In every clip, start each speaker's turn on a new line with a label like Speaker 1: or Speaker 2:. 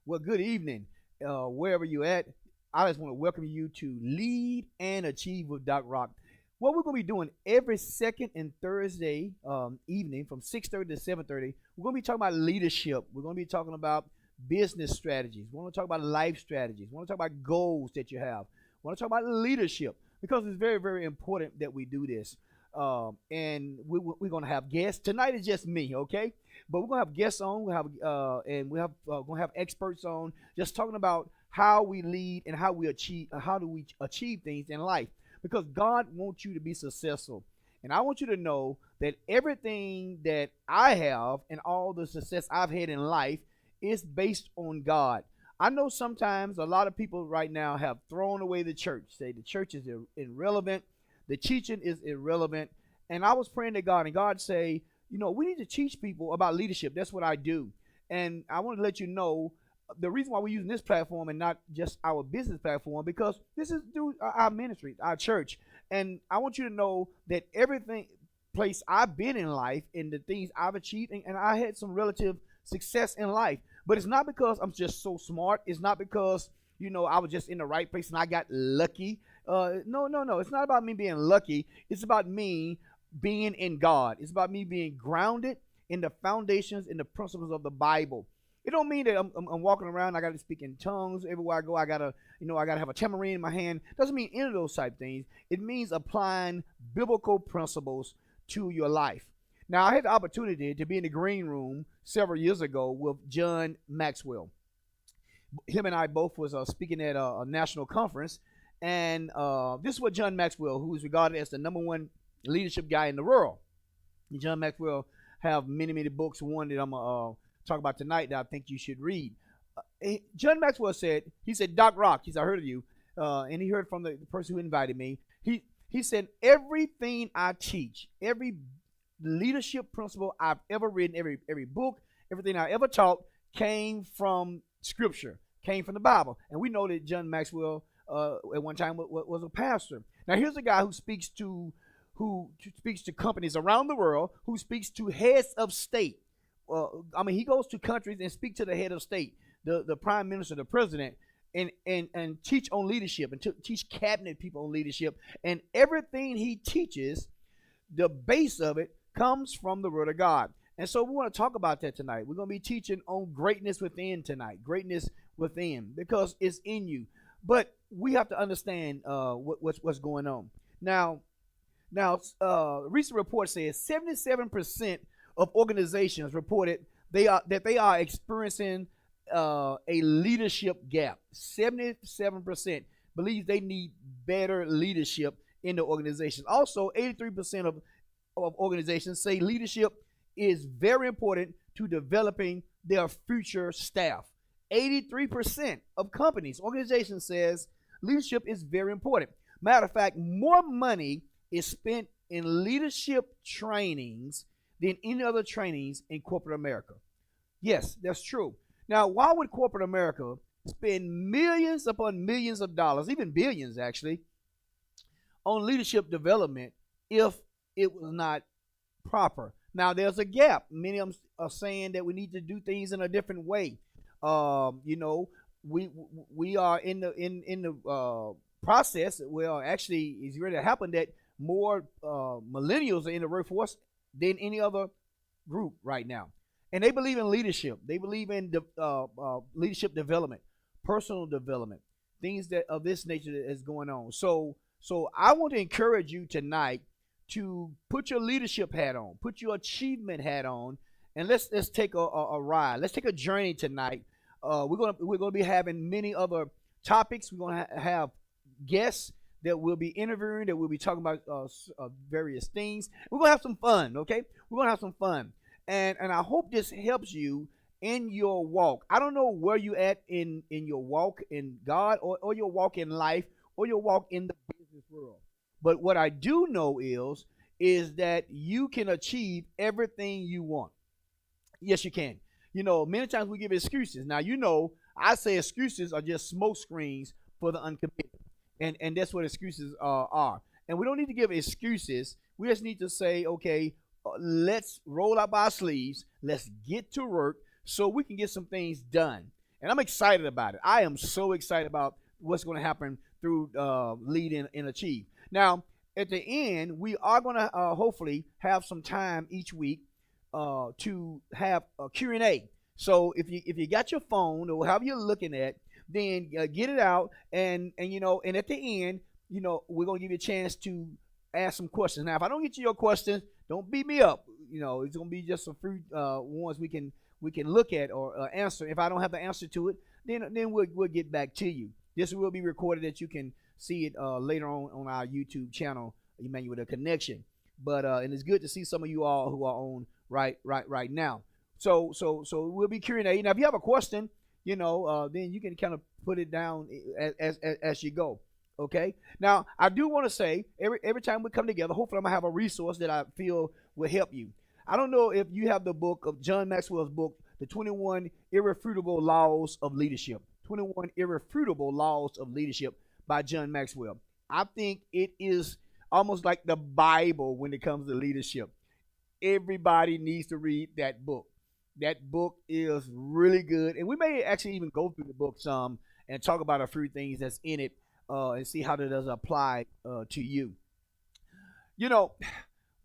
Speaker 1: Well, good evening, wherever you're at. I just want to welcome you to Lead and Achieve with Doc Rock. What we're going to be doing every second and Thursday evening from 6:30 to 7:30, we're going to be talking about leadership. We're going to be talking about business strategies. We want to talk about life strategies. We want to talk about goals that you have. We want to talk about leadership because it's very, very important that we do this. And we're going to have guests. Tonight is just me, okay? But we're gonna have guests on. We have gonna have experts on, just talking about how we lead and how do we achieve things in life. Because God wants you to be successful, and I want you to know that everything that I have and all the success I've had in life is based on God. I know sometimes a lot of people right now have thrown away the church. Say the church is irrelevant, the teaching is irrelevant, and I was praying to God, and God say, we need to teach people about leadership. That's what I do. And I want to let you know the reason why we're using this platform and not just our business platform, because this is through our ministry, our church. And I want you to know that everything place I've been in life and the things I've achieved, and I had some relative success in life. But it's not because I'm just so smart. It's not because, I was just in the right place and I got lucky. No. It's not about me being lucky. It's about me being in God. It's about me being grounded in the foundations and the principles of the Bible. It don't mean that I'm walking around. I got to speak in tongues everywhere I go. I gotta have a tambourine in my hand. Doesn't mean any of those type things. It means applying biblical principles to your life. Now, I had the opportunity to be in the green room several years ago with John Maxwell. Him and I both was speaking at a national conference, and this is what John Maxwell, who is regarded as the number one leadership guy in the world. John Maxwell have many, many books. One that I'm gonna talk about tonight that I think you should read. John Maxwell said, Doc Rock, I heard of you, and he heard from the person who invited me. He said, everything I teach, every leadership principle I've ever written, every book, everything I ever taught came from Scripture, came from the Bible. And we know that John Maxwell at one time was a pastor. Now here's a guy who speaks to companies around the world, who speaks to heads of state. He goes to countries and speaks to the head of state, the prime minister, the president, and teach on leadership and teach cabinet people on leadership. And everything he teaches, the base of it comes from the Word of God. And so we want to talk about that tonight. We're going to be teaching on greatness within tonight, greatness within, because it's in you. But we have to understand what's going on. Now, a recent report says 77% of organizations reported they are experiencing a leadership gap. 77% believe they need better leadership in the organization. Also, 83% of organizations say leadership is very important to developing their future staff. 83% of organizations says leadership is very important. Matter of fact, more money is spent in leadership trainings than any other trainings in corporate America. Yes, that's true. Now, why would corporate America spend millions upon millions of dollars, even billions actually, on leadership development if it was not proper? Now, there's a gap. Many of them are saying that we need to do things in a different way. We are in the process. Well, actually, it's ready to happen that more millennials are in the workforce than any other group right now, and they believe in leadership. They believe in leadership development, personal development, things that of this nature that is going on. So I want to encourage you tonight to put your leadership hat on, put your achievement hat on, and let's take a ride. Let's take a journey tonight. We're gonna be having many other topics. We're gonna have guests that we'll be interviewing, that we'll be talking about various things. We're gonna have some fun, okay? We're gonna have some fun, and I hope this helps you in your walk. I don't know where you at in your walk in God, or your walk in life, or your walk in the business world. But what I do know is that you can achieve everything you want. Yes, you can. Many times we give excuses. Now, I say excuses are just smoke screens for the uncommitted. And that's what excuses are. And we don't need to give excuses. We just need to say, okay, let's roll up our sleeves. Let's get to work so we can get some things done. And I'm excited about it. I am so excited about what's going to happen through Lead and Achieve. Now, at the end, we are going to hopefully have some time each week to have a Q&A. So if you got your phone or however you're looking at, then get it out, and and at the end, we're gonna give you a chance to ask some questions. Now, if I don't get to your questions, don't beat me up. It's gonna be just some few ones we can look at or answer. If I don't have the answer to it, then we'll get back to you. This will be recorded that you can see it later on our YouTube channel, Emmanuel the Connection. But and it's good to see some of you all who are on right now. So we'll be Q&A. Now, if you have a question, then you can kind of put it down as you go. Okay. Now, I do want to say every time we come together, hopefully I'm gonna have a resource that I feel will help you. I don't know if you have the book of John Maxwell's book, The 21 Irrefutable Laws of Leadership. 21 Irrefutable Laws of Leadership by John Maxwell. I think it is almost like the Bible when it comes to leadership. Everybody needs to read that book. That book is really good, and we may actually even go through the book some and talk about a few things that's in it and see how that does apply to you.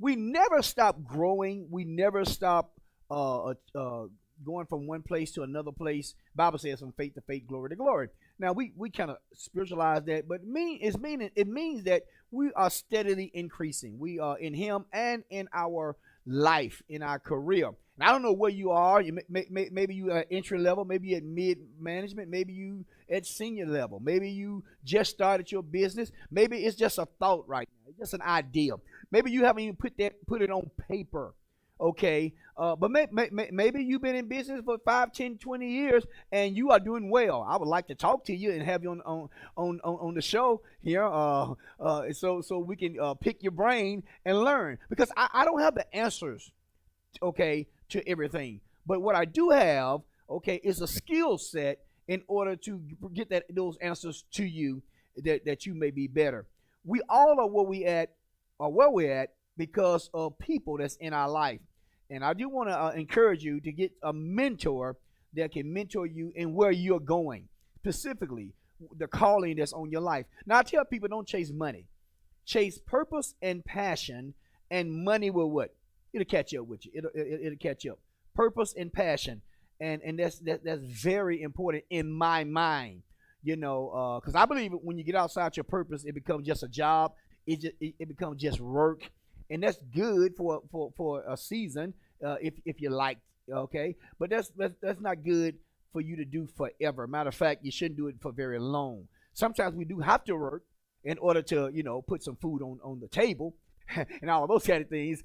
Speaker 1: We never stop growing. We never stop going from one place to another place. Bible says from faith to faith, glory to glory. Now we kind of spiritualize that, but it means that we are steadily increasing. We are in Him and in our life, in our career. And I don't know where you are. Maybe you at entry level, maybe at mid management, maybe you at senior level, maybe you just started your business. Maybe it's just a thought right now. It's just an idea. Maybe you haven't even put it on paper. Okay, but maybe you've been in business for 5, 10, 20 years and you are doing well. I would like to talk to you and have you on the show here, so we can pick your brain and learn, because I don't have the answers, okay, to everything. But what I do have, okay, is a skill set in order to get those answers to you that you may be better. We all are where we're at because of people that's in our life. And I do want to encourage you to get a mentor that can mentor you in where you're going, specifically the calling that's on your life. Now, I tell people, don't chase money. Chase purpose and passion, and money will what? It'll catch up with you. It'll catch up. Purpose and passion, and that's very important in my mind. Because I believe when you get outside your purpose, it becomes just a job. It becomes just work. And that's good for a season if you like, okay? But that's not good for you to do forever. Matter of fact, you shouldn't do it for very long. Sometimes we do have to work in order to, put some food on the table and all of those kind of things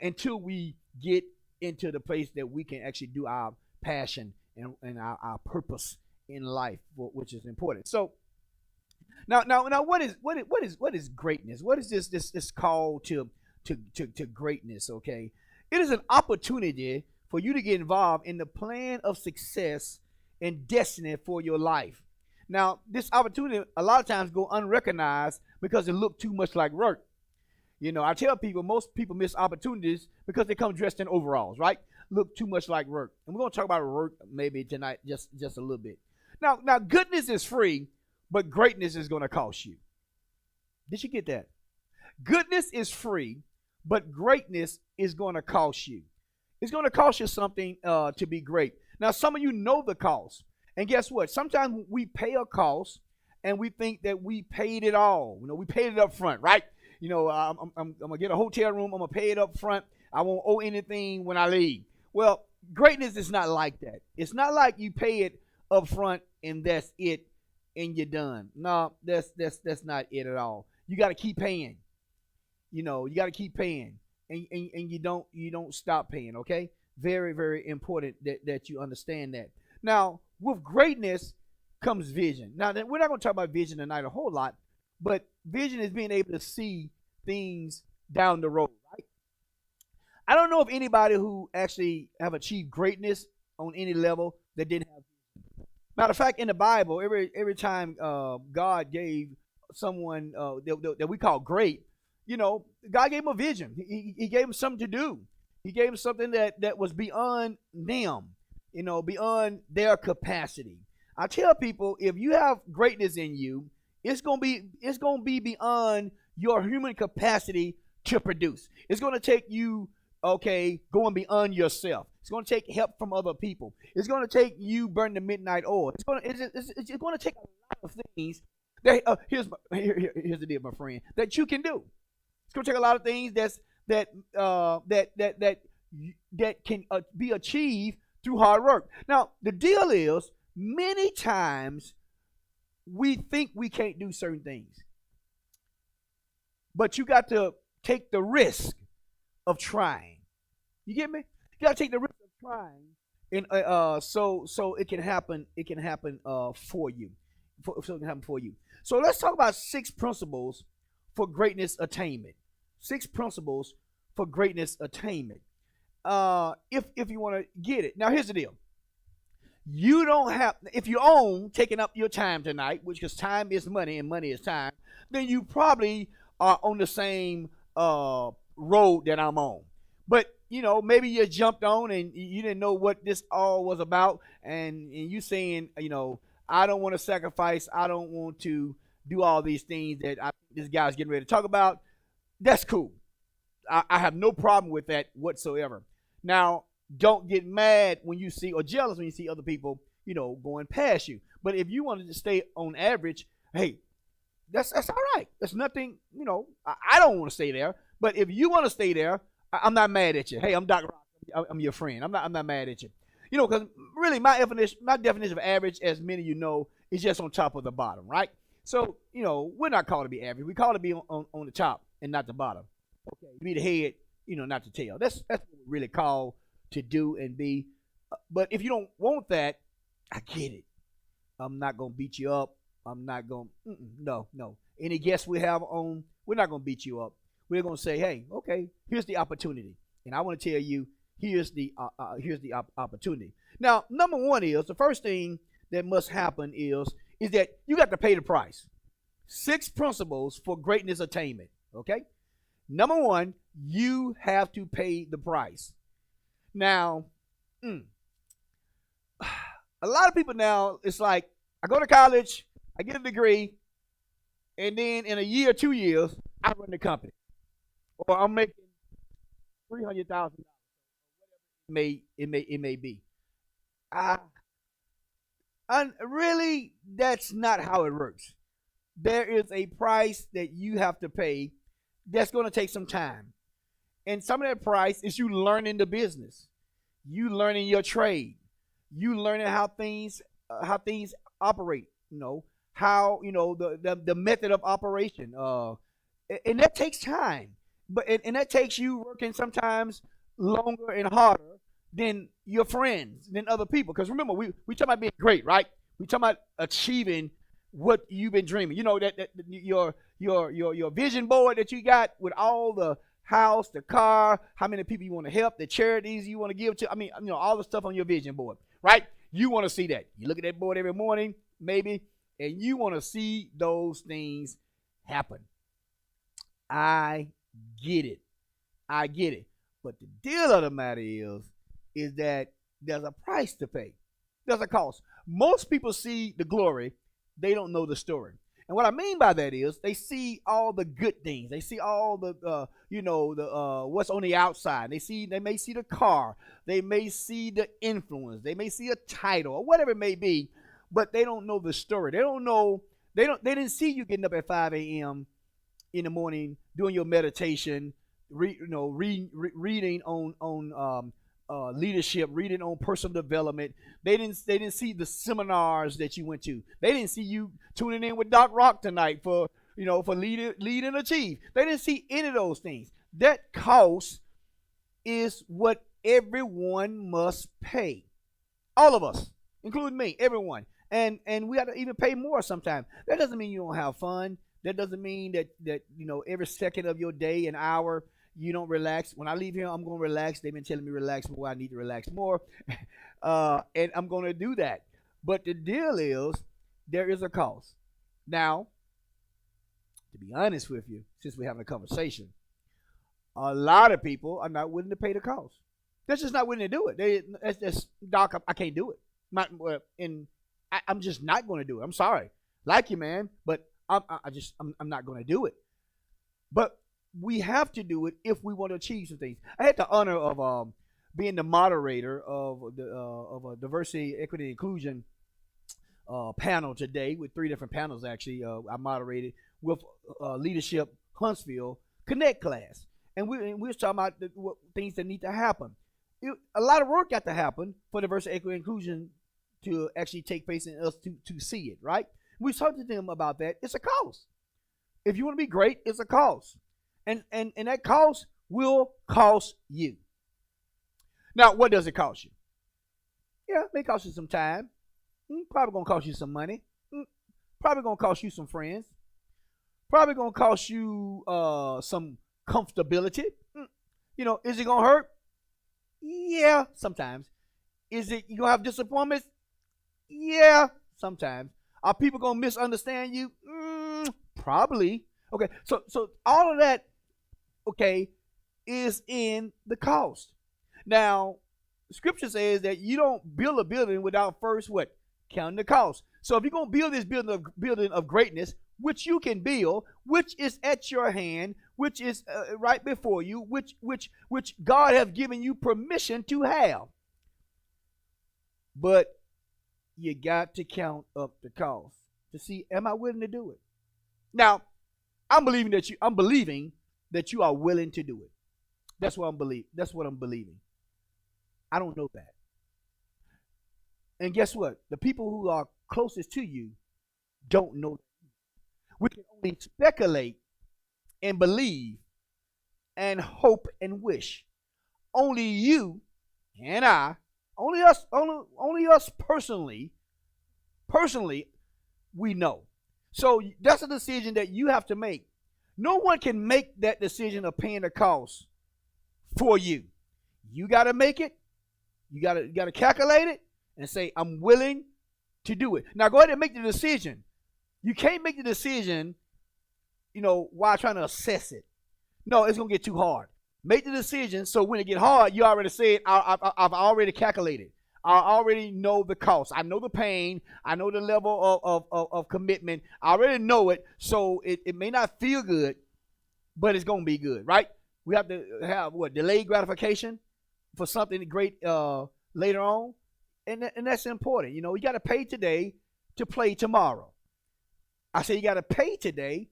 Speaker 1: until we get into the place that we can actually do our passion and our purpose in life, which is important. So now what is greatness? What is this call to greatness? Okay, it is an opportunity for you to get involved in the plan of success and destiny for your life. Now, this opportunity a lot of times go unrecognized because it look too much like work. I tell people, most people miss opportunities because they come dressed in overalls, right? Look too much like work. And we're going to talk about work maybe tonight just a little bit. Now goodness is free, but greatness is going to cost you. Did you get that? Goodness is free, but greatness is going to cost you. It's going to cost you something to be great. Now, some of you know the cost. And guess what? Sometimes we pay a cost and we think that we paid it all. We paid it up front, right? I'm going to get a hotel room. I'm going to pay it up front. I won't owe anything when I leave. Well, greatness is not like that. It's not like you pay it up front and that's it and you're done. No, that's not it at all. You got to keep paying. You got to keep paying, and you don't stop paying. Okay, very, very important that you understand that. Now, with greatness comes vision. Now, we're not going to talk about vision tonight a whole lot, but vision is being able to see things down the road. Right? I don't know of anybody who actually have achieved greatness on any level that didn't have vision. Matter of fact, in the Bible, every time God gave someone that we call great, God gave him a vision. He gave him something to do. He gave him something that was beyond them, beyond their capacity. I tell people, if you have greatness in you, it's gonna be beyond your human capacity to produce. It's gonna take you, okay, going beyond yourself. It's gonna take help from other people. It's gonna take you burning the midnight oil. It's gonna take a lot of things. That here's the deal, my friend, that you can do. It's gonna take a lot of things that can be achieved through hard work. Now, the deal is, many times we think we can't do certain things, but you got to take the risk of trying. You get me? You got to take the risk of trying, and so it can happen. It can happen for you. So it can happen for you. So let's talk about 6 principles for greatness attainment. 6 principles for greatness attainment. If you want to get it. Now, here's the deal. You don't have, if you own taking up your time tonight, which, because time is money and money is time, then you probably are on the same road that I'm on. But maybe you jumped on and you didn't know what this all was about, and you saying, I don't want to sacrifice, I don't want to do all these things that this guy's getting ready to talk about. That's cool. I have no problem with that whatsoever. Now, don't get mad when you see, or jealous when you see other people, going past you. But if you wanted to stay on average, hey, that's all right. That's nothing, I don't want to stay there. But if you want to stay there, I'm not mad at you. Hey, I'm Dr. Rock. I'm your friend. I'm not mad at you. Because really my definition of average, as many of you know, is just on top of the bottom, right? So, we're not called to be average. We call to be on the top and not the bottom. Okay, be the head, not the tail. That's what we really call to do and be. But if you don't want that, I get it. I'm not gonna beat you up. I'm not gonna. No. Any guests we have on, we're not gonna beat you up. We're gonna say, hey, okay, here's the opportunity, and I want to tell you, here's the opportunity. Now, number one is, the first thing that must happen is that you got to pay the price. 6 principles for greatness attainment. Okay. Number one, you have to pay the price. Now, a lot of people now, it's like, I go to college, I get a degree, and then in a year, 2 years, I run the company. Or I'm making $300,000. It may be. Really, that's not how it works. There is a price that you have to pay that's going to take some time. And some of that price is you learning the business, you learning your trade, you learning how things operate. How the method of operation. And that takes time, and that takes you working sometimes longer and harder than your friends, than other people. Because remember, we talking about being great, right? We talking about achieving what you've been dreaming. That your vision board that you got with all the house, the car, how many people you want to help, the charities you want to give to. All the stuff on your vision board, right? You want to see that. You look at that board every morning, maybe, and you want to see those things happen. I get it. But the deal of the matter is that there's a price to pay. There's a cost. Most people see the glory. They don't know the story. And what I mean by that is they see all the good things. They see all the what's on the outside. They may see the car. They may see the influence. They may see a title or whatever it may be, but they don't know the story. They don't know. They didn't see you getting up at 5 a.m. in the morning doing your meditation, reading on leadership, reading on personal development. They didn't see the seminars that you went to. They didn't see you tuning in with Doc Rock tonight for lead and achieve. They didn't see any of those things. That cost is what everyone must pay. All of us, including me, everyone. And we got to even pay more sometimes. That doesn't mean you don't have fun. That doesn't mean that every second of your day and hour you don't relax. When I leave here, I'm going to relax. They've been telling me relax more. I need to relax more. And I'm going to do that. But the deal is, there is a cost. Now, to be honest with you, since we're having a conversation, a lot of people are not willing to pay the cost. They're just not willing to do it. Doc, I can't do it. I'm just not going to do it. I'm sorry. Like you, man, but I'm not going to do it. But we have to do it if we want to achieve some things. I had the honor of being the moderator of a diversity, equity, inclusion panel today with 3 different panels. Actually, I moderated with Leadership Huntsville Connect class, and we was talking about what things that need to happen. A lot of work got to happen for diversity, equity, inclusion to actually take place in us to see it. Right? We talked to them about that. It's a cost. If you want to be great, it's a cost, and that cost will cost you. Now, what does it cost you? Yeah, it may cost you some time. Probably gonna cost you some money. Probably gonna cost you some friends. Probably gonna cost you some comfortability. Is it gonna hurt? Yeah, sometimes. Is it you gonna have disappointments? Yeah, sometimes. Are people gonna misunderstand you? Probably. Okay, so all of that, okay, is in the cost. Now, Scripture says that you don't build a building without first what? Counting the cost. So if you're gonna build this building of greatness, which you can build, which is at your hand, which is right before you, which God has given you permission to have, but you got to count up the cost to see, am I willing to do it? Now, I'm believing that you are willing to do it. That's what I'm believing. I don't know that. And guess what? The people who are closest to you don't know. We can only speculate and believe and hope and wish. Only you and I, only us personally, we know. So that's a decision that you have to make. No one can make that decision of paying the cost for you. You got to make it. You got to calculate it and say, I'm willing to do it. Now go ahead and make the decision. You can't make the decision, while trying to assess it. No, it's going to get too hard. Make the decision so when it get hard, you already said, I've already calculated. I already know the cost. I know the pain. I know the level of commitment. I already know it. So it may not feel good, but it's going to be good, right? We have to have delayed gratification for something great later on. And that's important. You got to pay today to play tomorrow. I say you got to pay today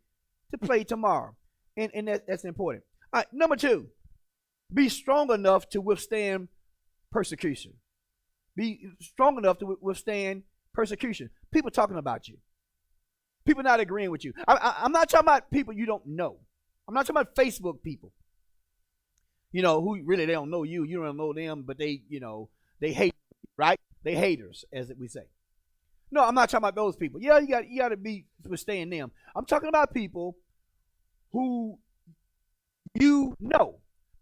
Speaker 1: to play tomorrow. And that's important. All right, number 2, be strong enough to withstand persecution. Be strong enough to withstand persecution. People talking about you. People not agreeing with you. I'm not talking about people you don't know. I'm not talking about Facebook people. Who really they don't know you. You don't know them, but they hate, right? They haters, as we say. No, I'm not talking about those people. Yeah, you got to be withstand them. I'm talking about people who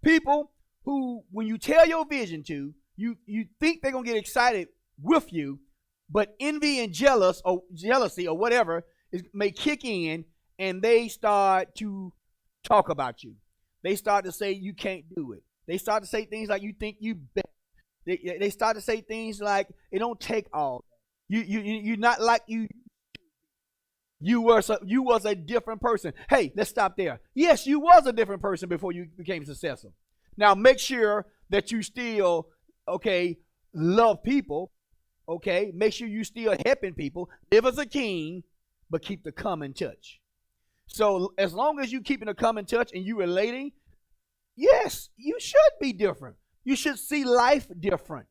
Speaker 1: people who, when you tell your vision to, you think they're gonna get excited with you, but envy and jealousy or whatever may kick in, and they start to talk about you. They start to say you can't do it. They start to say things like you think you better. They start to say things like it don't take all. You're not like you. You was a different person. Hey, let's stop there. Yes, you was a different person before you became successful. Now make sure that you still love people. Okay, make sure you still helping people. Live as a king, but keep the common touch. So as long as you keeping a common touch and you relating, yes, you should be different. You should see life different.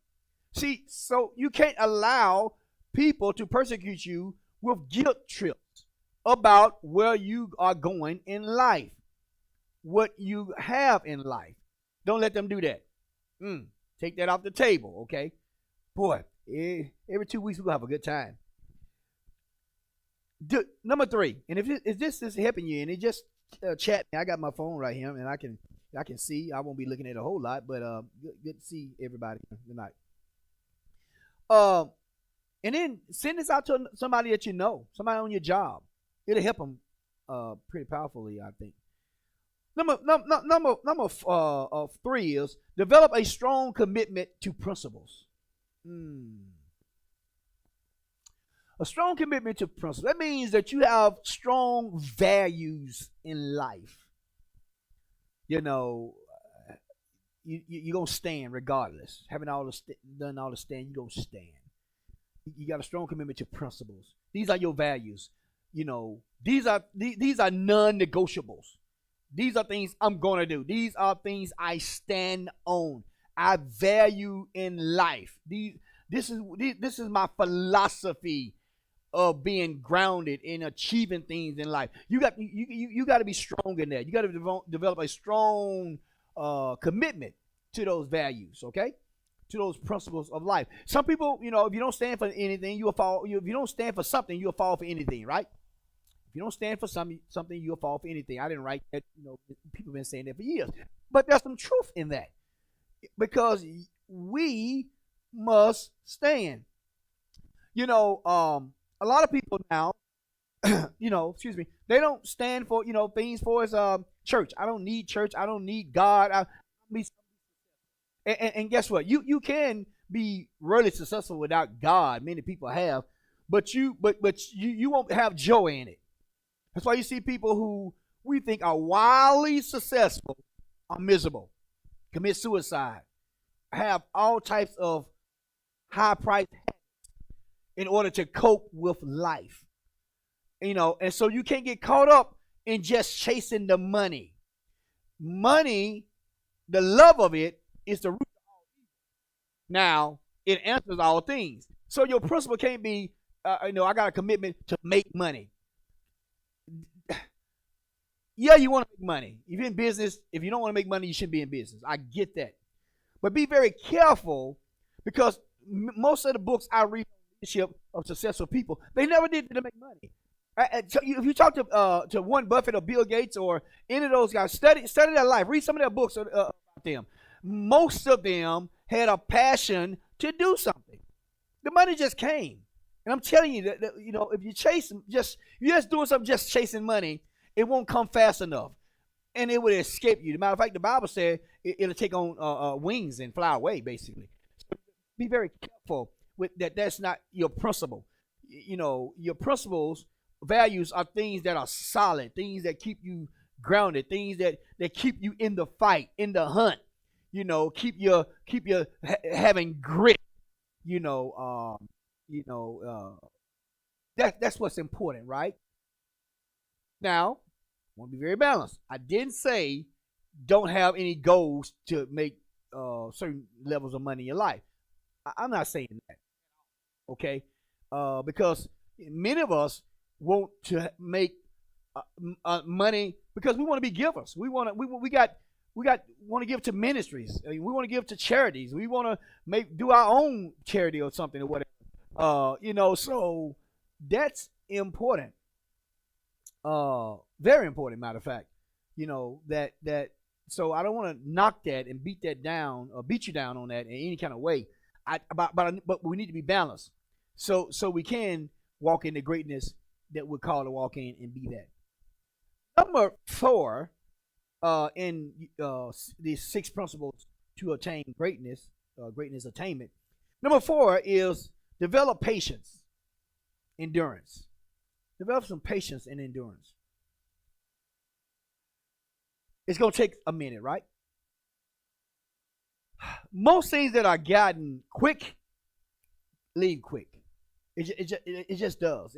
Speaker 1: See, so you can't allow people to persecute you with guilt trips about where you are going in life, what you have in life. Don't let them do that. Take that off the table, okay? Boy, every 2 weeks we're going to have a good time. Number 3, and if this is helping you, and it just chat me. I got my phone right here, and I can see. I won't be looking at a whole lot, but good to see everybody tonight. And then send this out to somebody that you know, somebody on your job. It'll help them pretty powerfully, I think. Number 3 is develop a strong commitment to principles. A strong commitment to principle. That means that you have strong values in life. You know, you're going to stand regardless. Having done all the stand, you're going to stand. You got a strong commitment to principles. These are your values. These are non-negotiables. These are things I'm going to do. These are things I stand on. I value in life. This is my philosophy of being grounded in achieving things in life. You got to be strong in that. You got to develop a strong commitment to those values. Okay, to those principles of life. Some people, if you don't stand for anything, you'll fall. If you don't stand for something, you'll fall for anything, right? If you don't stand for something, you'll fall for anything. I didn't write that. People have been saying that for years, but there's some truth in that, because we must stand. A lot of people now, excuse me, they don't stand for, things for us, church. I don't need church. I don't need God. And guess what? You can be really successful without God. Many people have, but you won't have joy in it. That's why you see people who we think are wildly successful are miserable, commit suicide, have all types of high-priced habits in order to cope with life. And so you can't get caught up in just chasing the money. Money, the love of it, is the root of all evil. Now, it answers all things. So your principle can't be, I got a commitment to make money. Yeah, you want to make money. If you're in business, if you don't want to make money, you shouldn't be in business. I get that. But be very careful, because most of the books I read on leadership of successful people, they never did to make money. So if you talk to Warren Buffett or Bill Gates or any of those guys, study their life, read some of their books about them. Most of them had a passion to do something. The money just came. And I'm telling you that if you you're just doing something just chasing money, it won't come fast enough, and it will escape you. As a matter of fact, the Bible said it'll take on wings and fly away, basically. So be very careful with that. That's not your principle. Your principles, values are things that are solid, things that keep you grounded, things that keep you in the fight, in the hunt. Keep you having grit. That's what's important, right? Now, I want to be very balanced. I didn't say don't have any goals to make certain levels of money in your life. I'm not saying that, okay? Because many of us want to make money because we want to be givers. We want to give to ministries. We want to give to charities. We want to do our own charity or something or whatever. So that's important. Very important, matter of fact. That so I don't want to knock that and beat that down or beat you down on that in any kind of way. But we need to be balanced. So we can walk in the greatness that we're called to walk in and be that. Number 4 in these 6 principles to attain greatness attainment. Number 4 is develop patience, endurance. Develop some patience and endurance. It's going to take a minute, right? Most things that are gotten quick leave quick. It just does.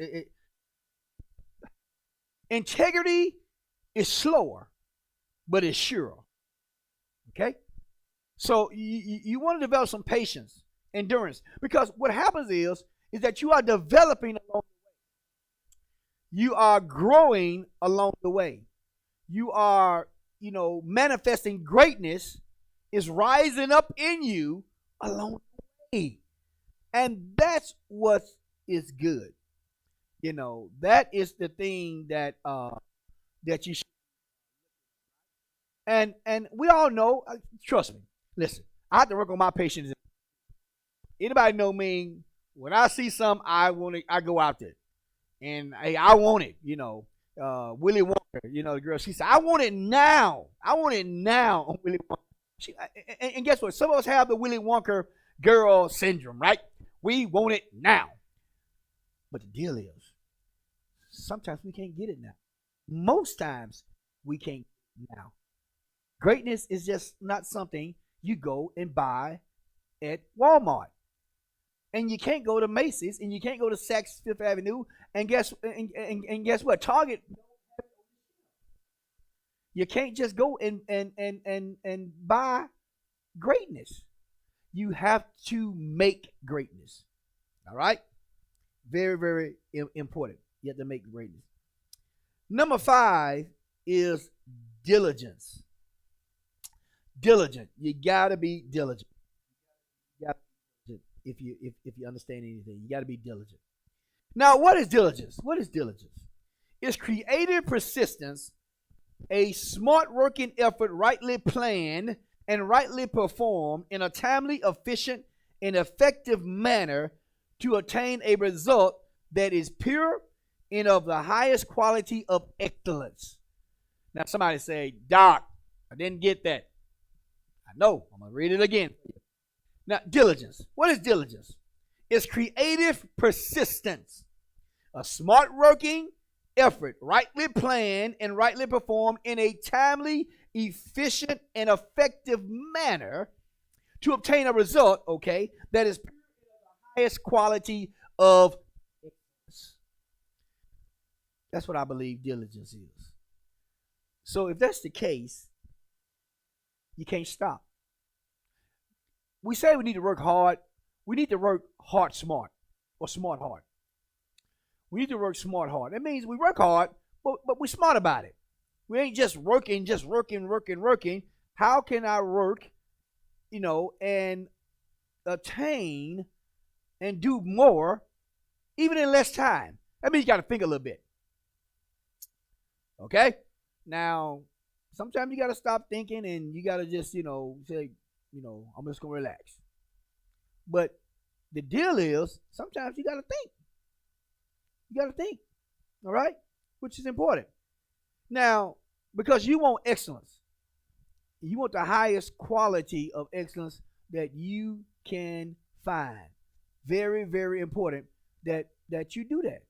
Speaker 1: Integrity is slower, but it's surer. Okay? So you want to develop some patience, endurance, because what happens is that you are developing along the way. You are growing along the way. You are, manifesting greatness is rising up in you along the way. And that's what is good. That is the thing that you should. And we all know, trust me, listen, I have to work on my patience. Anybody know me? When I see something, I go out there. And hey, I want it, Willy Wonka, the girl, she said, I want it now. I want it now on Willy Wonka. And guess what? Some of us have the Willy Wonka girl syndrome, right? We want it now. But the deal is, sometimes we can't get it now. Most times we can't get it now. Greatness is just not something you go and buy at Walmart. And you can't go to Macy's and you can't go to Saks Fifth Avenue and guess what? Target. You can't just go and buy greatness. You have to make greatness. All right? Very, very important. You have to make greatness. Number 5 is diligence. Diligent. You gotta be diligent. You gotta be diligent. If you understand anything, you gotta be diligent. Now, what is diligence? What is diligence? It's creative persistence, a smart working effort rightly planned and rightly performed in a timely, efficient, and effective manner to attain a result that is pure and of the highest quality of excellence. Now, somebody say, Doc, I didn't get that. I know. I'm going to read it again. Now, diligence. What is diligence? It's creative persistence, a smart working effort, rightly planned and rightly performed in a timely, efficient, and effective manner to obtain a result, okay, that is the highest quality of excellence. That's what I believe diligence is. So if that's the case, you can't stop. We say we need to work hard. We need to work hard smart or smart hard. We need to work smart hard. That means we work hard, but we're smart about it. We ain't just working. How can I work, and attain and do more even in less time? That means you got to think a little bit. Okay? Now, sometimes you got to stop thinking and you got to just, say, I'm just going to relax. But the deal is sometimes you got to think. You got to think. All right? Which is important. Now, because you want excellence. You want the highest quality of excellence that you can find. Very, very important that you do that.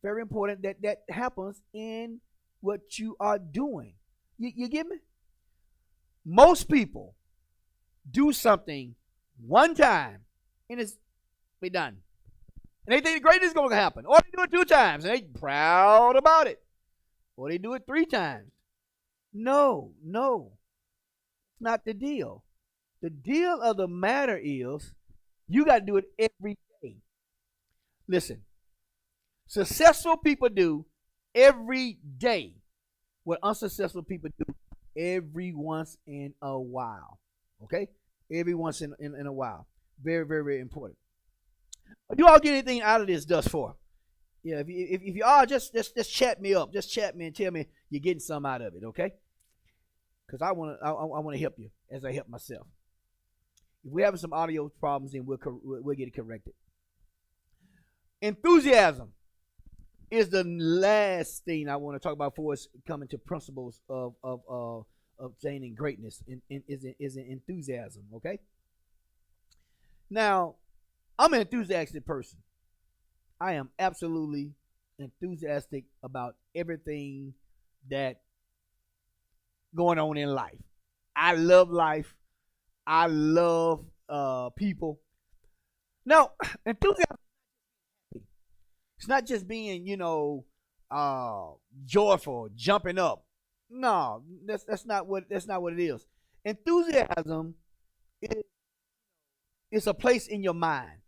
Speaker 1: Very important that happens in what you are doing. You get me? Most people do something one time and it's be done. And they think the greatest is going to happen. Or they do it 2 times and they proud about it. Or they do it 3 times. No. It's not the deal. The deal of the matter is you got to do it every day. Listen, successful people do every day what unsuccessful people do every once in a while. Okay? Every once in a while. Very, very, very important. Do you all get anything out of this thus far? Yeah, if you are, just chat me up. Just chat me and tell me you're getting some out of it, okay? Because I want to help you as I help myself. If we're having some audio problems, then we'll get it corrected. Enthusiasm is the last thing I want to talk about before us coming to principles of obtaining greatness. Is an enthusiasm, okay? Now, I'm an enthusiastic person. I am absolutely enthusiastic about everything that going on in life. I love life. I love people. Now, enthusiasm, it's not just being, joyful, jumping up. No, that's not what it is. Enthusiasm is a place in your mind.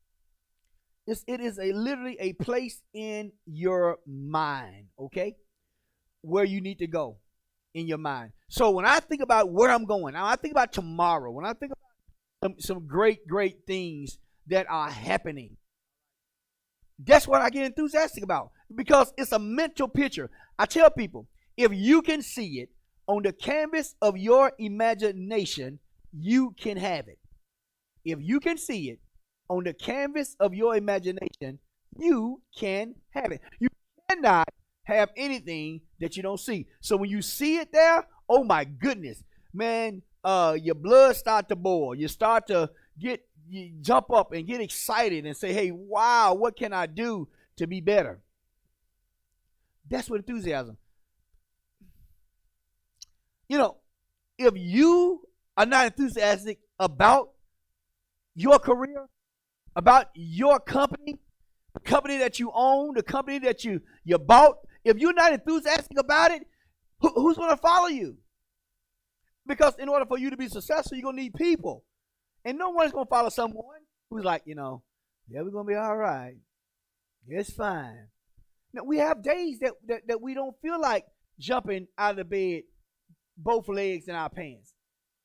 Speaker 1: It is literally a place in your mind, okay, where you need to go in your mind. So when I think about where I'm going, now I think about tomorrow, when I think about some great things that are happening, that's what I get enthusiastic about because it's a mental picture. I tell people, if you can see it on the canvas of your imagination, you can have it. If you can see it on the canvas of your imagination, you can have it. You cannot have anything that you don't see. So when you see it there, oh my goodness, man, your blood start to boil. You start to you jump up and get excited and say, hey, wow, what can I do to be better. That's what enthusiasm. You know, if you are not enthusiastic about your career, about your company, the company that you own, the company that you bought, if you're not enthusiastic about it, who's going to follow you? Because in order for you to be successful, you're going to need people. And no one's going to follow someone who's like, yeah, we're going to be all right. It's fine. Now, we have days that we don't feel like jumping out of the bed, both legs in our pants.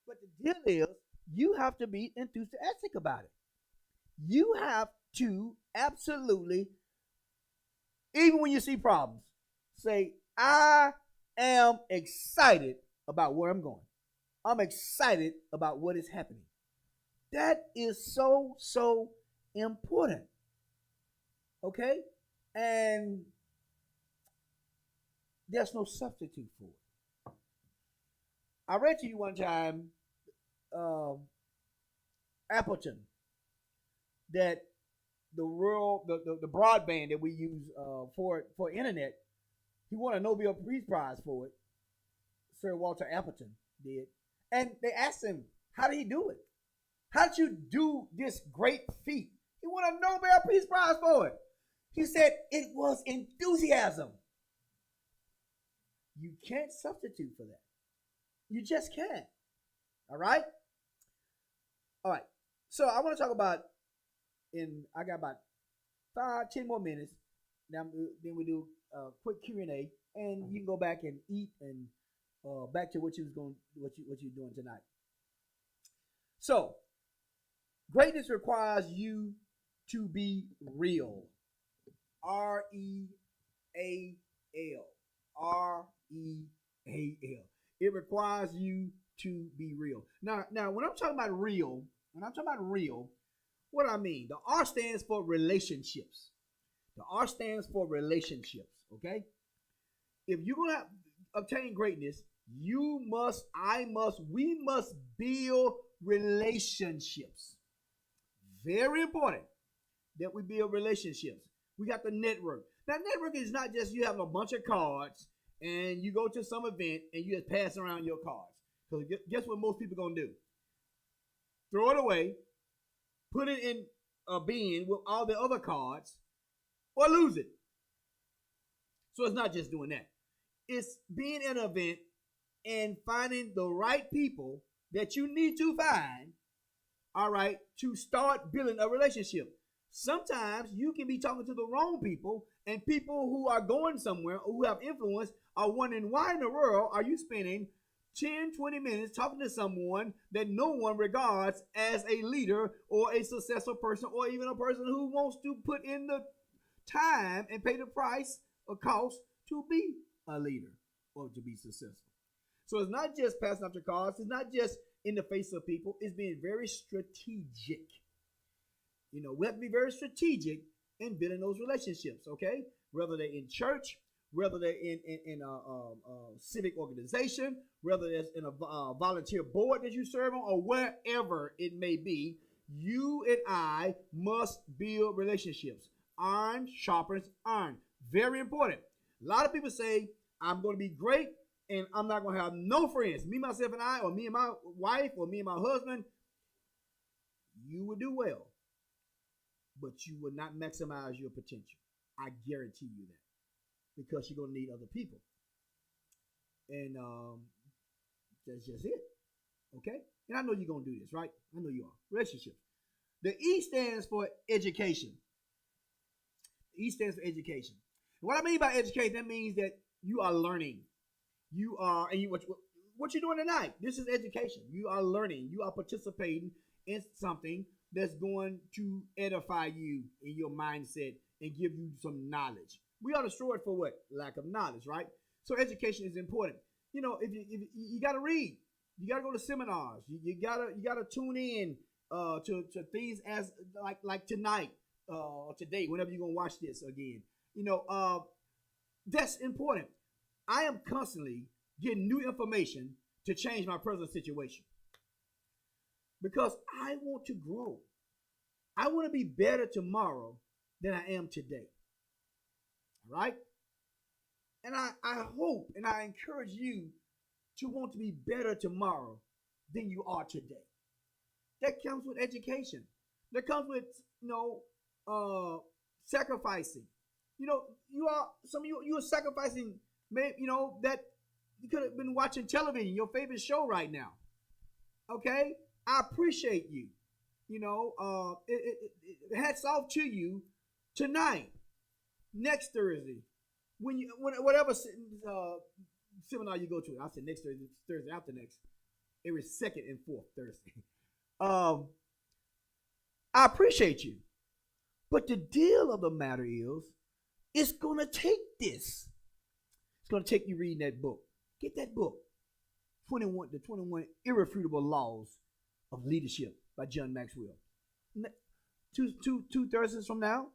Speaker 1: But the deal is, you have to be enthusiastic about it. You have to absolutely, even when you see problems, say, I am excited about where I'm going. I'm excited about what is happening. That is so, so important. Okay? And there's no substitute for it. I read to you one time, Appleton, that the broadband that we use for internet, he won a Nobel Peace Prize for it. Sir Walter Appleton did. And they asked him, how did he do it? How did you do this great feat? He won a Nobel Peace Prize for it. He said it was enthusiasm. You can't substitute for that. You just can't. All right? All right. So I want to talk about, I got about 10 more minutes. Then we do a quick Q&A, and you can go back and eat and back to what you're doing tonight. So, greatness requires you to be real. R-E-A-L. R-E-A-L. It requires you to be real. Now, when I'm talking about real, what I mean, the R stands for relationships. The R stands for relationships, okay? If you're going to obtain greatness, we must build relationships. Very important that we build relationships. We got the network. Now, networking is not just you having a bunch of cards and you go to some event and you just pass around your cards. So guess what most people going to do? Throw it away, put it in a bin with all the other cards, or lose it. So it's not just doing that. It's being at an event and finding the right people that you need to find, all right, to start building a relationship. Sometimes you can be talking to the wrong people, and people who are going somewhere, who have influence, are wondering, why in the world are you spending 10, 20 minutes talking to someone that no one regards as a leader or a successful person, or even a person who wants to put in the time and pay the price or cost to be a leader or to be successful. So it's not just passing out your cards. It's not just in the face of people. It's being very strategic. We have to be very strategic in building those relationships, okay? Whether they're in church, whether they're in a civic organization, whether it's in a volunteer board that you serve on, or wherever it may be, you and I must build relationships. Iron sharpens iron. Very important. A lot of people say, I'm going to be great and I'm not going to have no friends. Me, myself, and I, or me and my wife, or me and my husband. You will do well, but you will not maximize your potential. I guarantee you that, because you're going to need other people. And that's just it. Okay? And I know you're going to do this, right? I know you are. Relationships. The E stands for education. E stands for education. What I mean by education, that means that you are learning. You are, and what you're doing tonight, this is education. You are learning. You are participating in something that's going to edify you in your mindset and give you some knowledge. We are destroyed for what? Lack of knowledge, right? So education is important. If you got to read, you got to go to seminars. You gotta tune in to things as like tonight. Today, whenever you're going to watch this again. That's important. I am constantly getting new information to change my present situation, because I want to grow. I want to be better tomorrow than I am today. right? And I hope and I encourage you to want to be better tomorrow than you are today. That comes with education. That comes with, you know, sacrificing. You know, you are some of you are sacrificing. You know that you could have been watching television, your favorite show right now. Okay, I appreciate you. You know, hats off to you tonight, next Thursday, whatever seminar you go to. I said next Thursday, Thursday after next, every second and fourth Thursday. I appreciate you, but the deal of the matter is, it's gonna take this. It's gonna take you reading that book. Get that book, the 21 Irrefutable Laws of Leadership by John Maxwell. Two Thursdays from now,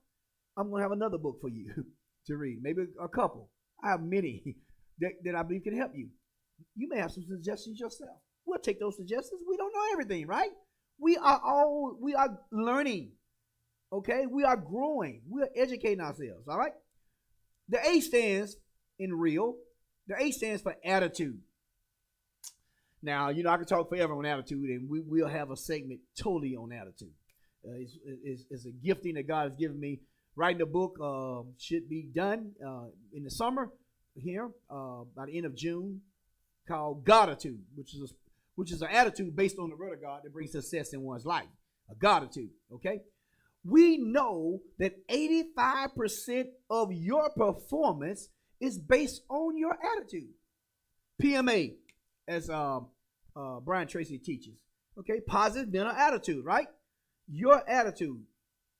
Speaker 1: I'm gonna have another book for you to read, maybe a couple. I have many that I believe can help you. You may have some suggestions yourself. We'll take those suggestions. We don't know everything, right? We are learning. Okay, we are growing. We are educating ourselves. All right. The A stands in real. The A stands for attitude. Now, you know, I can talk forever on attitude, and we'll have a segment totally on attitude. It's a gifting that God has given me. Writing a book should be done in the summer here by the end of June, called Gratitude, which is an attitude based on the word of God that brings success in one's life. A gratitude, okay? We know that 85% of your performance is based on your attitude. PMA, as Brian Tracy teaches, okay? Positive mental attitude, right? Your attitude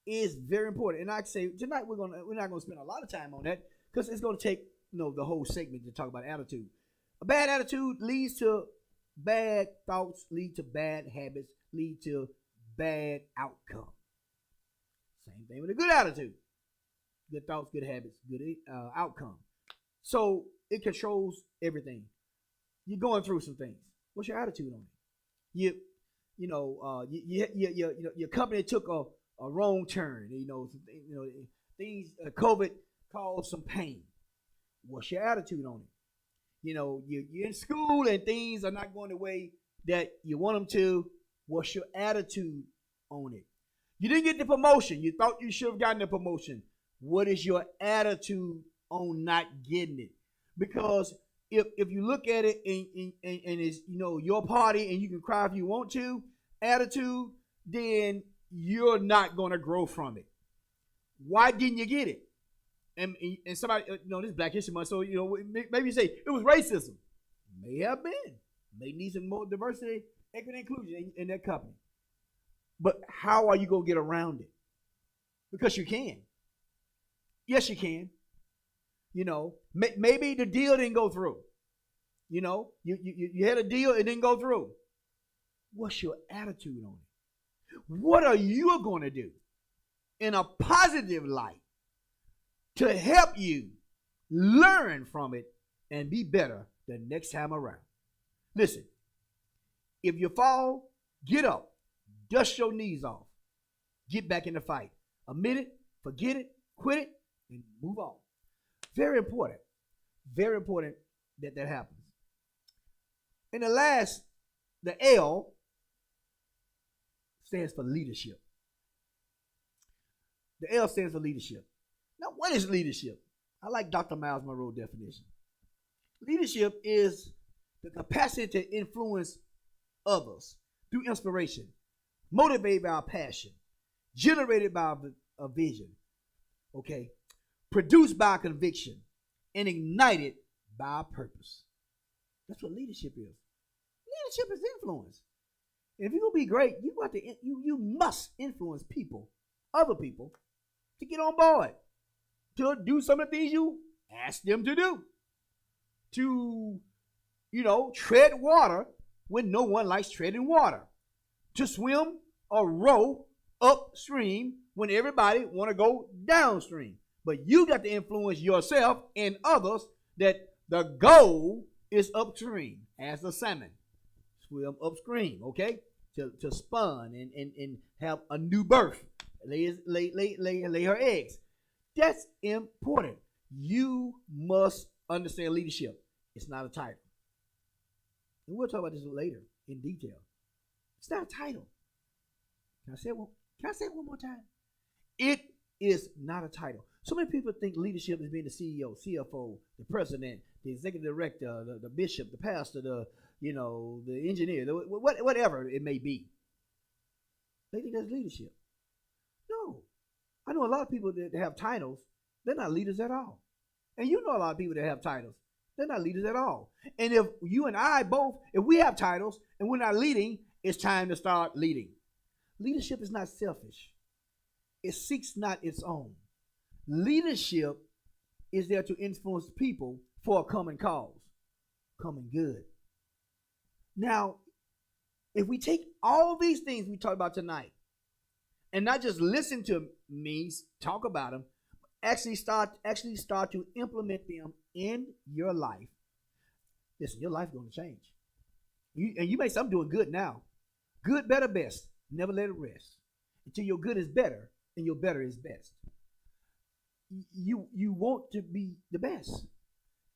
Speaker 1: is very important. And I'd say tonight we're not gonna spend a lot of time on that because it's gonna take the whole segment to talk about attitude. A bad attitude leads to bad thoughts, lead to bad habits, lead to bad outcome. Same thing with a good attitude. Good thoughts, good habits, good outcome. So it controls everything. You're going through some things. What's your attitude on it? Your company took a wrong turn. Things COVID caused some pain. What's your attitude on it? You're in school and things are not going the way that you want them to. What's your attitude on it? You didn't get the promotion. You thought you should have gotten the promotion. What is your attitude on not getting it? Because if you look at it and it's your party and you can cry if you want to, attitude, then you're not going to grow from it. Why didn't you get it? And somebody, this is Black History Month, so maybe you say it was racism. May have been. May need some more diversity, equity, and inclusion in that company. But how are you going to get around it? Because you can. Yes, you can. Maybe the deal didn't go through. You had a deal, it didn't go through. What's your attitude on it? What are you going to do in a positive light to help you learn from it and be better the next time around? Listen, if you fall, get up, dust your knees off, get back in the fight. Admit it, forget it, quit it, and move on. Very important that happens. And the L stands for leadership. The L stands for leadership. Now, what is leadership? I like Dr. Miles Monroe's definition. Leadership is the capacity to influence others through inspiration, motivated by a passion, generated by a vision, okay, produced by a conviction, and ignited by a purpose. That's what leadership is. Leadership is influence. And if you're gonna be great, you must influence people, other people, to get on board, to do some of the things you ask them to do, to tread water when no one likes treading water, to swim or row upstream when everybody want to go downstream. But you got to influence yourself and others that the goal is upstream, as the salmon swim upstream, okay, to spawn and have a new birth, lay her eggs. That's important. You must understand leadership. It's not a title. And we'll talk about this later in detail. It's not a title. Can I say it one more time? It is not a title. So many people think leadership is being the CEO, CFO, the president, the executive director, the bishop, the pastor, the engineer, whatever it may be. They think that's leadership. No. I know a lot of people that have titles, they're not leaders at all. And you know a lot of people that have titles, they're not leaders at all. And if you and I both, if we have titles and we're not leading, it's time to start leading. Leadership is not selfish. It seeks not its own. Leadership is there to influence people for a common cause, common good. Now, if we take all these things we talked about tonight and not just listen to me talk about them, actually start to implement them in your life, listen, your life's going to change. You may say, I'm doing good now. Good, better, best. Never let it rest until your good is better and your better is best. You want to be the best.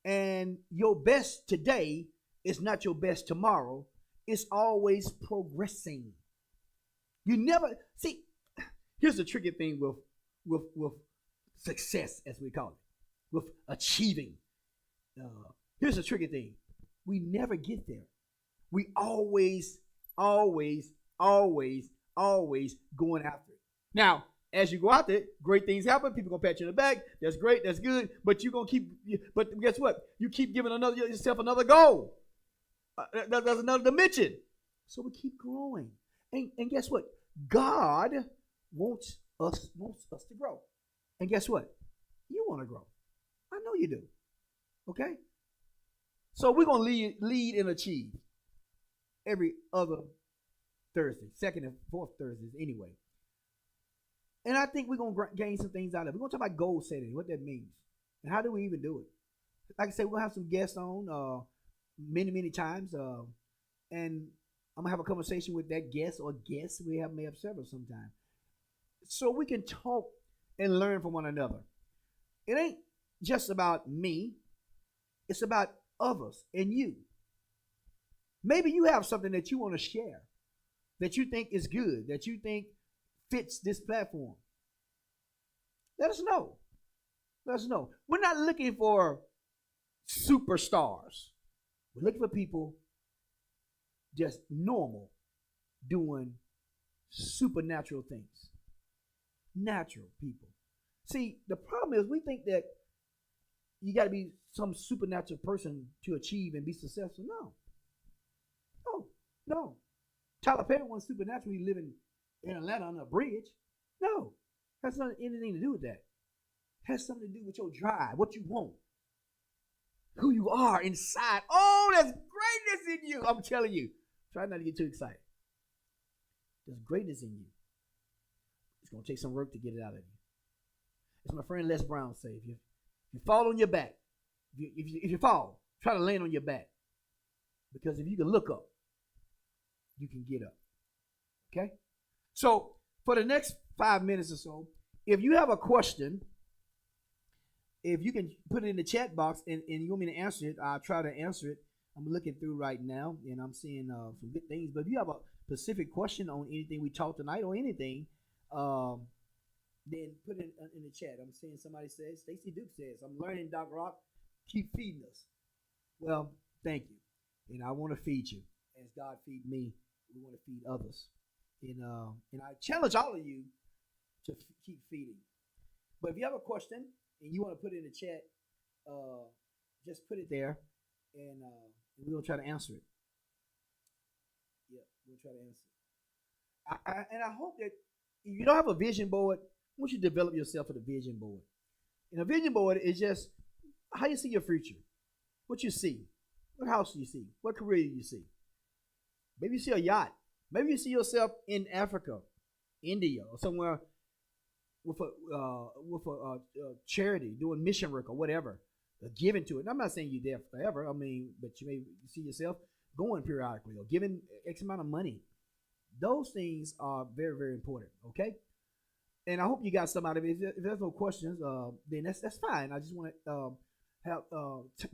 Speaker 1: And your best today is not your best tomorrow. It's always progressing. You never see. Here's the tricky thing with success, as we call it, with achieving. Here's the tricky thing: we never get there. We always going after it. Now, as you go out there, great things happen. People gonna pat you in the back. That's great. That's good. But you're gonna keep. But guess what? You keep giving yourself another goal. There's another dimension. So we keep growing. And guess what? God wants us to grow. And guess what? You want to grow. I know you do. Okay? So we're going to lead and achieve every other Thursday, second and fourth Thursdays anyway. And I think we're going to gain some things out of it. We're going to talk about goal setting, what that means. And how do we even do it? Like I said, we're going to have some guests on many times. And I'm going to have a conversation with that guest or guests. We may have several sometime. So we can talk and learn from one another. It ain't just about me. It's about others and you. Maybe you have something that you want to share, that you think is good, that you think fits this platform. Let us know. Let us know. We're not looking for superstars. We're looking for people just normal, doing supernatural things. Natural people. See, the problem is we think that you got to be some supernatural person to achieve and be successful. No. Tyler Perry wasn't supernatural. He living in Atlanta on a bridge. No. Has not anything to do with that. It has something to do with your drive, what you want, who you are inside. Oh, there's greatness in you. I'm telling you. Try not to get too excited. There's greatness in you. It's going to take some work to get it out of you. As my friend Les Brown said, if you fall on your back, if you fall, try to land on your back. Because if you can look up, you can get up. Okay? So, for the next 5 minutes or so, if you have a question, if you can put it in the chat box and you want me to answer it, I'll try to answer it. I'm looking through right now, and I'm seeing some good things. But if you have a specific question on anything we talked tonight or anything, then put it in the chat. I'm seeing somebody says, Stacy Duke says, I'm learning, Doc Rock. Keep feeding us. Well, thank you. And I want to feed you. As God feed me, we want to feed others. And I challenge all of you to keep feeding. But if you have a question and you want to put it in the chat, just put it there, and we'll try to answer it. Yeah, we'll try to answer it. And I hope that if you don't have a vision board, I want you to develop yourself with a vision board. And a vision board is just how you see your future, what you see, what house do you see, what career do you see. Maybe you see a yacht. Maybe you see yourself in Africa, India, or somewhere with a charity, doing mission work or whatever, giving to it. And I'm not saying you're there forever. I mean, but you may see yourself going periodically or giving X amount of money. Those things are very, very important, okay? and I hope you got some out of it. If there's no questions, then that's fine. I just want to have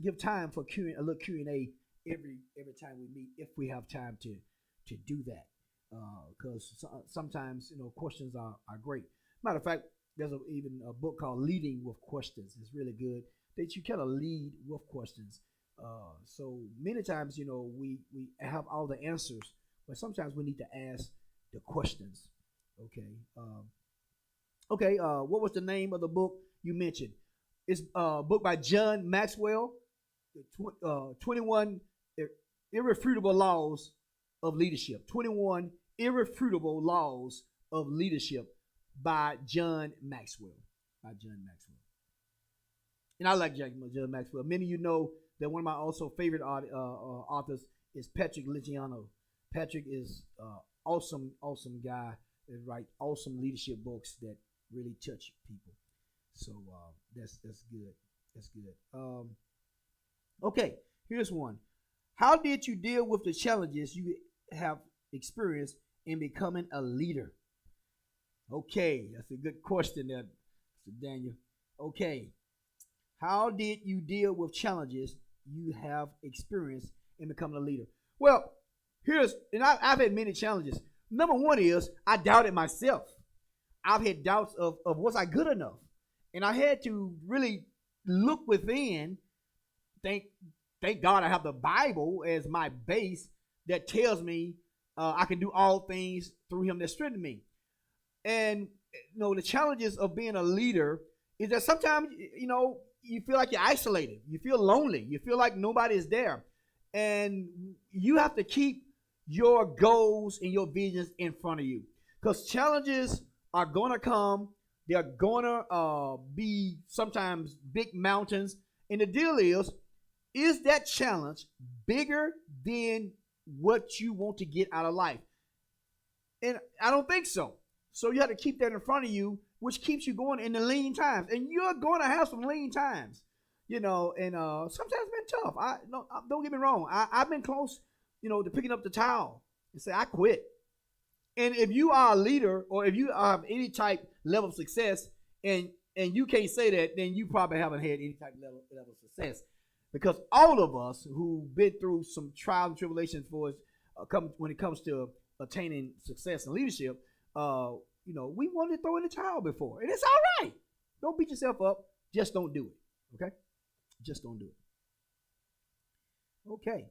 Speaker 1: give time for a little Q&A every time we meet, if we have time to do that. Because sometimes questions are great. Matter of fact, there's even a book called Leading with Questions. It's really good that you kind of lead with questions. So many times, we have all the answers, but sometimes we need to ask the questions. Okay. Okay. What was the name of the book you mentioned? It's a book by John Maxwell, 21 Irrefutable Laws of Leadership. 21 Irrefutable Laws of Leadership by John Maxwell. And I like John Maxwell. Many of you know that one of my also favorite authors is Patrick Lenciano. Patrick is awesome guy that writes awesome leadership books that really touch people. So that's good. That's good. Okay, here's one. How did you deal with the challenges you have experienced in becoming a leader? Okay, that's a good question there, Mr. Daniel. Okay, how did you deal with challenges you have experienced in becoming a leader? Well, I've had many challenges. Number one is I doubted myself. I've had doubts of was I good enough? And I had to really look within. Thank God I have the Bible as my base that tells me I can do all things through him that strengthens me. And the challenges of being a leader is that sometimes you feel like you're isolated. You feel lonely. You feel like nobody is there. And you have to keep your goals and your visions in front of you. Because challenges are going to come. They're going to be sometimes big mountains. And the deal is that challenge bigger than what you want to get out of life? And I don't think so. So you have to keep that in front of you, which keeps you going in the lean times. And you're going to have some lean times, and sometimes it's been tough. Don't get me wrong. I've been close, to picking up the towel and say, I quit. And if you are a leader or if you have any type level of success and you can't say that, then you probably haven't had any type of level of success. Because all of us who've been through some trials and tribulations for us when it comes to attaining success and leadership, we wanted to throw in the towel before. And it's all right. Don't beat yourself up. Just don't do it. Okay? Just don't do it. Okay.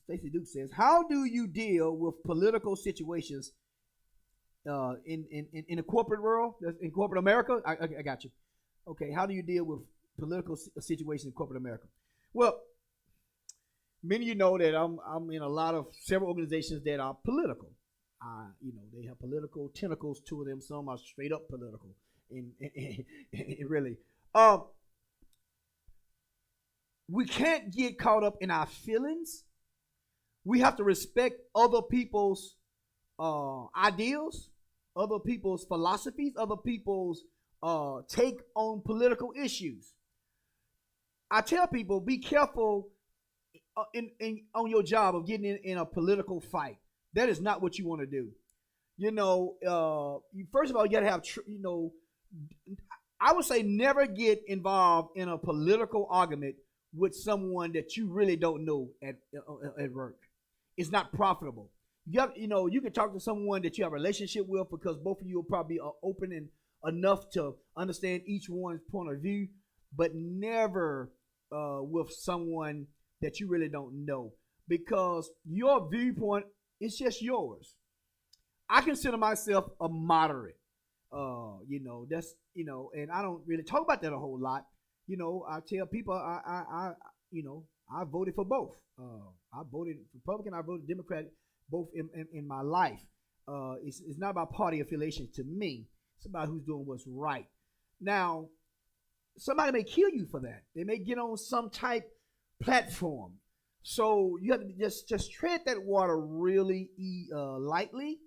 Speaker 1: Stacy Duke says, how do you deal with political situations in the corporate world, in corporate America? I got you. Okay, how do you deal with political situations in corporate America? Well, many of you know that I'm in several organizations that are political. They have political tentacles to them. Some are straight up political, and really, we can't get caught up in our feelings. We have to respect other people's ideals, other people's philosophies, other people's take on political issues. I tell people, be careful on your job of getting in a political fight. That is not what you want to do. First of all, you got to have, I would say never get involved in a political argument with someone that you really don't know at work. It's not profitable. You can talk to someone that you have a relationship with because both of you will probably be open and enough to understand each one's point of view, but never with someone that you really don't know, because your viewpoint is just yours. I consider myself a moderate. And I don't really talk about that a whole lot. I tell people I voted for both. I voted Republican, I voted Democrat, both in my life. It's not about party affiliation to me. It's about who's doing what's right. Now, somebody may kill you for that. They may get on some type platform. So you have to just tread that water really lightly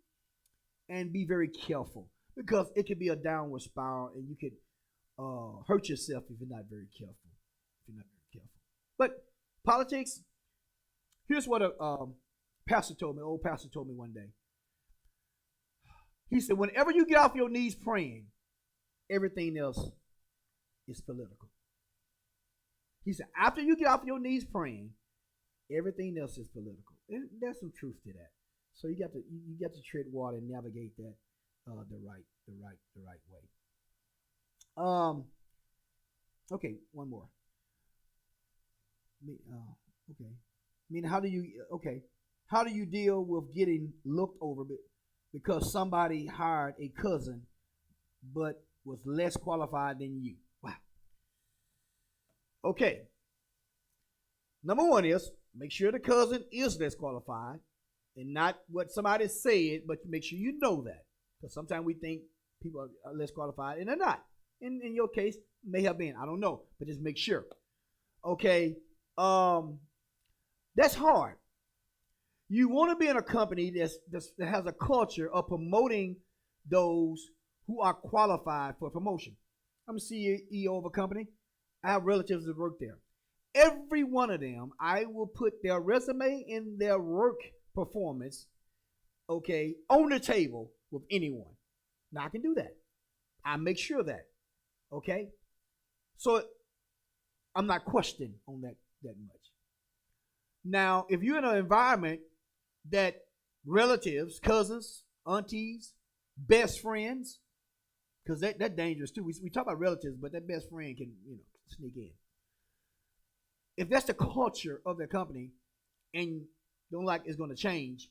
Speaker 1: and be very careful, because it could be a downward spiral and you could hurt yourself if you're not very careful. But politics, here's what a old pastor told me one day. He said, whenever you get off your knees praying, everything else is political. He said, after you get off your knees praying, everything else is political. And there's some truth to that. So you got to tread water and navigate that the right way. Okay, one more. Okay. I mean, how do you deal with getting looked over because somebody hired a cousin but was less qualified than you? Wow. Okay. Number one is make sure the cousin is less qualified and not what somebody said, but make sure you know that. Because sometimes we think people are less qualified and they're not. In your case, may have been. I don't know. But just make sure. Okay. That's hard. You want to be in a company that has a culture of promoting those who are qualified for promotion. I'm a CEO of a company. I have relatives that work there. Every one of them, I will put their resume and their work performance, okay, on the table with anyone. Now, I can do that. I make sure of that, okay? So I'm not questioned on that much. Now, if you're in an environment that relatives, cousins, aunties, best friends, because that's dangerous too. We talk about relatives, but that best friend can, sneak in. If that's the culture of the company and don't like it's going to change,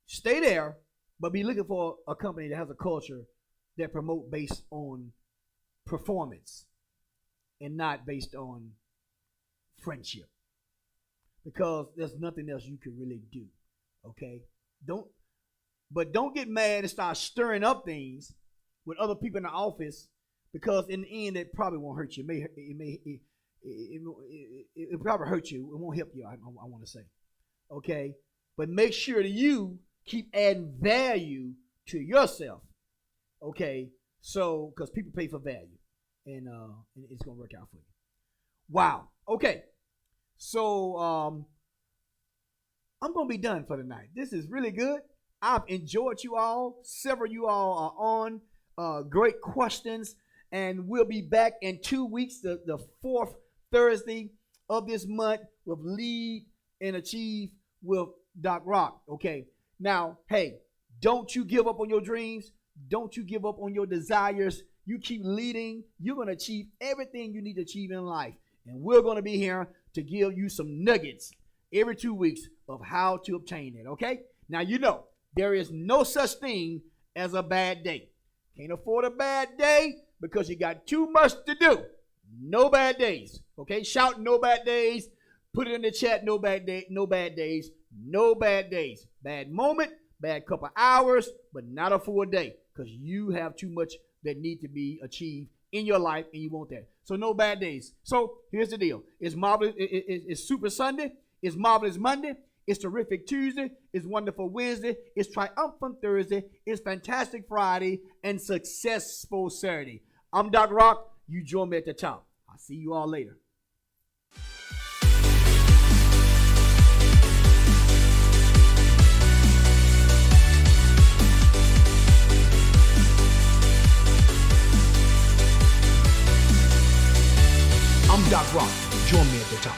Speaker 1: stay there, but be looking for a company that has a culture that promote based on performance and not based on friendship. Because there's nothing else you can really do. Okay? Don't get mad and start stirring up things with other people in the office, because in the end it probably won't hurt you. It probably hurt you. It won't help you, I want to say. Okay? But make sure that you keep adding value to yourself. Okay? So, because people pay for value. And it's going to work out for you. Wow. Okay. So, I'm going to be done for tonight. This is really good. I've enjoyed you all. Several of you all are on. Great questions. And we'll be back in 2 weeks, the fourth Thursday of this month, with Lead and Achieve with Doc Rock. Okay. Now, hey, don't you give up on your dreams. Don't you give up on your desires. You keep leading. You're going to achieve everything you need to achieve in life. And we're going to be here to give you some nuggets every 2 weeks of how to obtain it. Okay. Now, there is no such thing as a bad day. Can't afford a bad day because you got too much to do. No bad days. Okay. Shout no bad days. Put it in the chat. No bad day. No bad days. No bad days. Bad moment. Bad couple hours. But not a full day, because you have too much that need to be achieved in your life and you want that. So no bad days. So here's the deal. It's marvelous. It's Super Sunday. It's Marvelous Monday. It's Terrific Tuesday. It's Wonderful Wednesday. It's Triumphant Thursday. It's Fantastic Friday. And Successful Saturday. I'm Doc Rock. You join me at the top. I'll see you all later. I'm Doc Rock. Join me at the top.